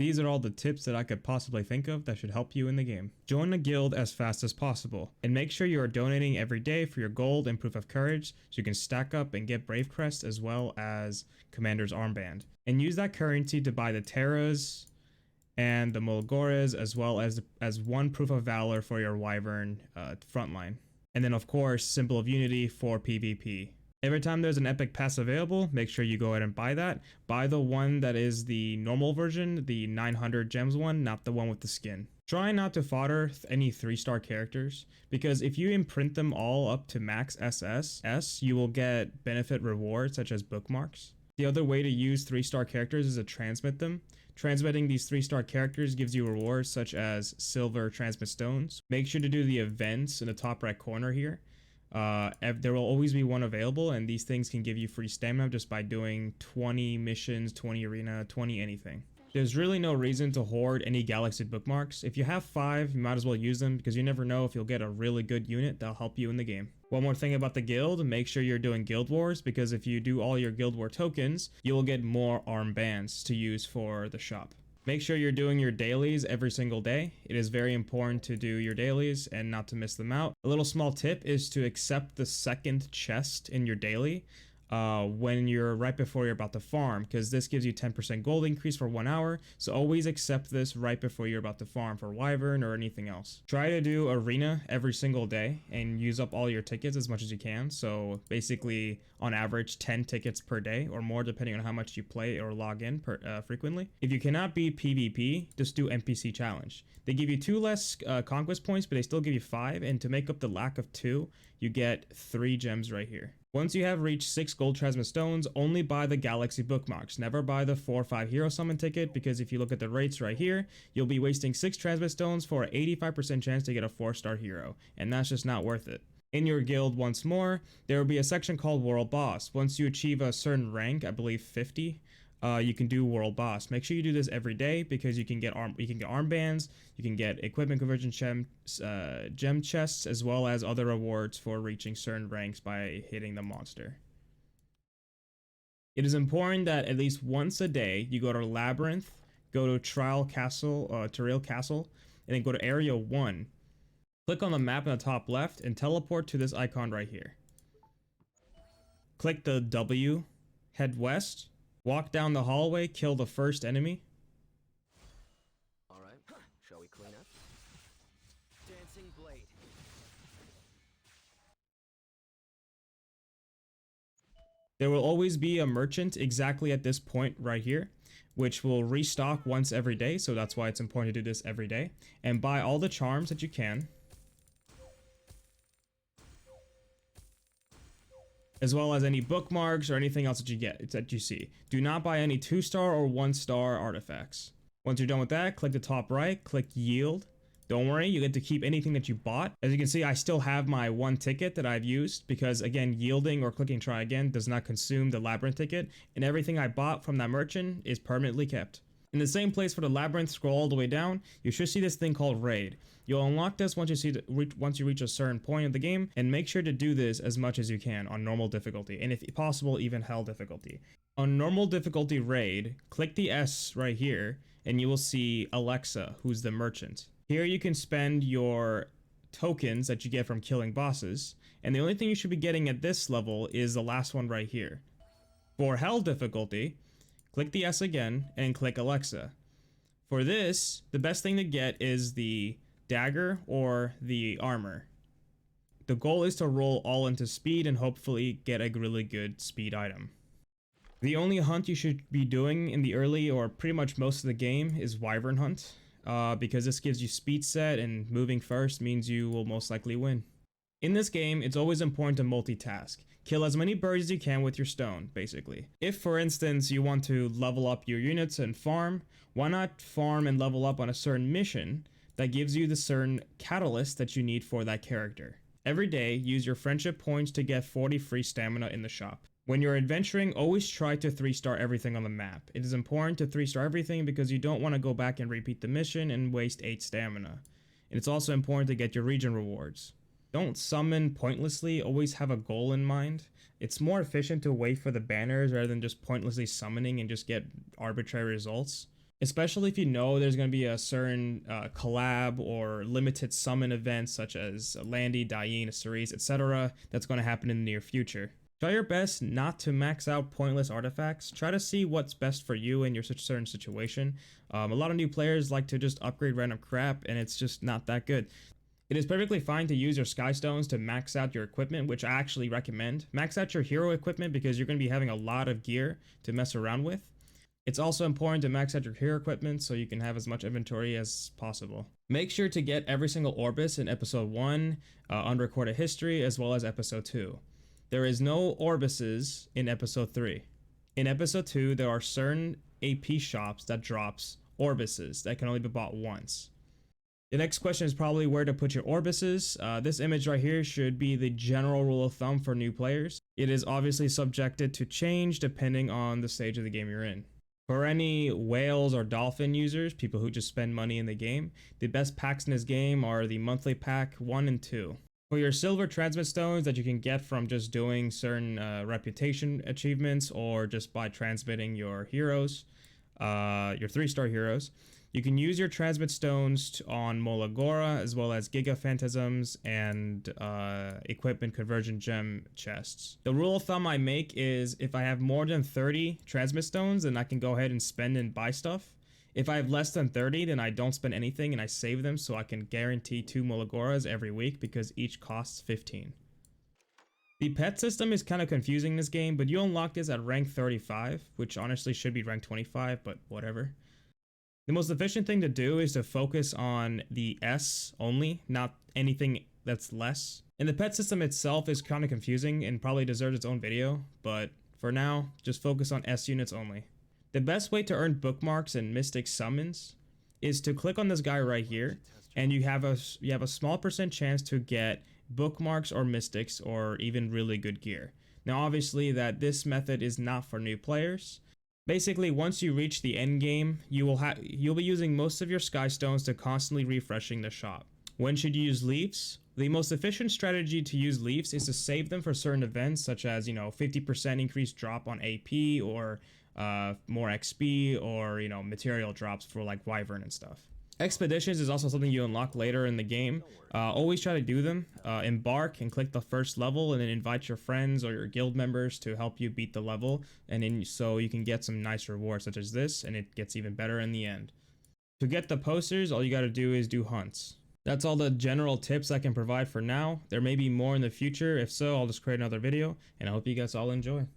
These are all the tips that I could possibly think of that should help you in the game. Join a guild as fast as possible, and make sure you are donating every day for your gold and proof of courage so you can stack up and get Brave Crest as well as Commander's Armband. And use that currency to buy the Terras and the Mulgores as well as one proof of valor for your Wyvern frontline. And then of course, Symbol of Unity for PvP. Every time there's an epic pass available, make sure you go ahead and buy that. Buy the one that is the normal version, the 900 gems one, not the one with the skin. Try not to fodder any 3-star characters, because if you imprint them all up to max SS, you will get benefit rewards such as bookmarks. The other way to use 3-star characters is to transmit them. Transmitting these 3-star characters gives you rewards such as silver transmit stones. Make sure to do the events in the top right corner here. There will always be one available, and these things can give you free stamina just by doing 20 missions, 20 arena, 20 anything. There's really no reason to hoard any galaxy bookmarks. If you have 5, you might as well use them because you never know if you'll get a really good unit that'll help you in the game. One more thing about the guild, make sure you're doing guild wars, because if you do all your guild war tokens, you will get more armbands to use for the shop. Make sure you're doing your dailies every single day. It is very important to do your dailies and not to miss them out. A little small tip is to accept the second chest in your daily when you're right before you're about to farm, because this gives you 10% gold increase for 1 hour. So always accept this right before you're about to farm for Wyvern or anything else. Try to do arena every single day and use up all your tickets as much as you can. So basically on average 10 tickets per day or more, depending on how much you play or log in frequently. If you cannot beat PvP, just do NPC challenge. They give you 2 less conquest points, but they still give you 5, and to make up the lack of 2, you get 3 gems right here. Once you have reached 6 gold transmit stones, only buy the galaxy bookmarks. Never buy the 4 or 5 hero summon ticket, because if you look at the rates right here, you'll be wasting 6 transmit stones for an 85% chance to get a 4-star hero, and that's just not worth it. In your guild once more, there will be a section called World Boss. Once you achieve a certain rank, I believe 50, you can do World Boss. Make sure you do this every day, because you can get armbands, you can get equipment conversion gem chests, as well as other rewards for reaching certain ranks by hitting the monster. It is important that at least once a day you go to Labyrinth, go to Trial Castle, and then go to Area 1. Click on the map in the top left and teleport to this icon right here. Click the W, head west, walk down the hallway, kill the first enemy. Alright, shall we clean up? Dancing blade. There will always be a merchant exactly at this point right here, which will restock once every day, so that's why it's important to do this every day. And buy all the charms that you can, as well as any bookmarks or anything else that you see. Do not buy any 2-star or 1-star artifacts. Once you're done with that, click the top right, click yield. Don't worry, you get to keep anything that you bought. As you can see, I still have my 1 ticket that I've used, because again, yielding or clicking try again does not consume the Labyrinth ticket, and everything I bought from that merchant is permanently kept. In the same place for the Labyrinth, scroll all the way down, you should see this thing called Raid. You'll unlock this once you reach a certain point of the game, and make sure to do this as much as you can on normal difficulty, and if possible, even hell difficulty. On normal difficulty Raid, click the S right here, and you will see Alexa, who's the merchant. Here you can spend your tokens that you get from killing bosses, and the only thing you should be getting at this level is the last one right here. For hell difficulty, click the S again and click Alexa. For this, the best thing to get is the dagger or the armor. The goal is to roll all into speed and hopefully get a really good speed item. The only hunt you should be doing in the early or pretty much most of the game is Wyvern Hunt, because this gives you speed set, and moving first means you will most likely win. In this game, it's always important to multitask. Kill as many birds as you can with your stone, basically. If, for instance, you want to level up your units and farm, why not farm and level up on a certain mission that gives you the certain catalyst that you need for that character? Every day, use your friendship points to get 40 free stamina in the shop. When you're adventuring, always try to 3-star everything on the map. It is important to 3-star everything because you don't want to go back and repeat the mission and waste 8 stamina. And it's also important to get your region rewards. Don't summon pointlessly, always have a goal in mind. It's more efficient to wait for the banners rather than just pointlessly summoning and just get arbitrary results. especially if you know there's going to be a certain collab or limited summon event such as Landy, Diane, Cerise, etc. that's going to happen in the near future. Try your best not to max out pointless artifacts. Try to see what's best for you in your certain situation. A lot of new players like to just upgrade random crap, and it's just not that good. It is perfectly fine to use your Sky Stones to max out your equipment, which I actually recommend. Max out your hero equipment because you're going to be having a lot of gear to mess around with. It's also important to max out your hero equipment so you can have as much inventory as possible. Make sure to get every single Orbis in episode 1, unrecorded history, as well as episode 2. There is no Orbises in episode 3. In episode 2, there are certain AP shops that drops Orbises that can only be bought once. The next question is probably where to put your Orbises. This image right here should be the general rule of thumb for new players. It is obviously subjected to change depending on the stage of the game you're in. For any whales or dolphin users, people who just spend money in the game, the best packs in this game are the monthly pack 1 and 2. For your silver transmit stones that you can get from just doing certain reputation achievements or just by transmitting your heroes, your 3-star heroes, you can use your transmit stones on Molagora as well as Giga Phantasms and equipment conversion gem chests. The rule of thumb I make is if I have more than 30 transmit stones, then I can go ahead and spend and buy stuff. If I have less than 30, then I don't spend anything and I save them so I can guarantee 2 Molagoras every week because each costs 15. The pet system is kind of confusing in this game, but you unlock this at rank 35, which honestly should be rank 25, but whatever. The most efficient thing to do is to focus on the S only, not anything that's less. And the pet system itself is kind of confusing and probably deserves its own video, but for now, just focus on S units only. The best way to earn bookmarks and mystic summons is to click on this guy right here, and you have a small percent chance to get bookmarks or mystics or even really good gear. Now obviously this method is not for new players. Basically, once you reach the end game, you'll be using most of your sky stones to constantly refreshing the shop. When should you use leaves? The most efficient strategy to use leaves is to save them for certain events such as 50% increased drop on AP or more XP or material drops for like Wyvern and stuff. Expeditions is also something you unlock later in the game. Always try to do them. Embark and click the first level and then invite your friends or your guild members to help you beat the level, and then so you can get some nice rewards such as this, and it gets even better in the end. To get the posters, all you got to do is do hunts. That's all the general tips I can provide for now. There may be more in the future. If so, I'll just create another video, and I hope you guys all enjoy.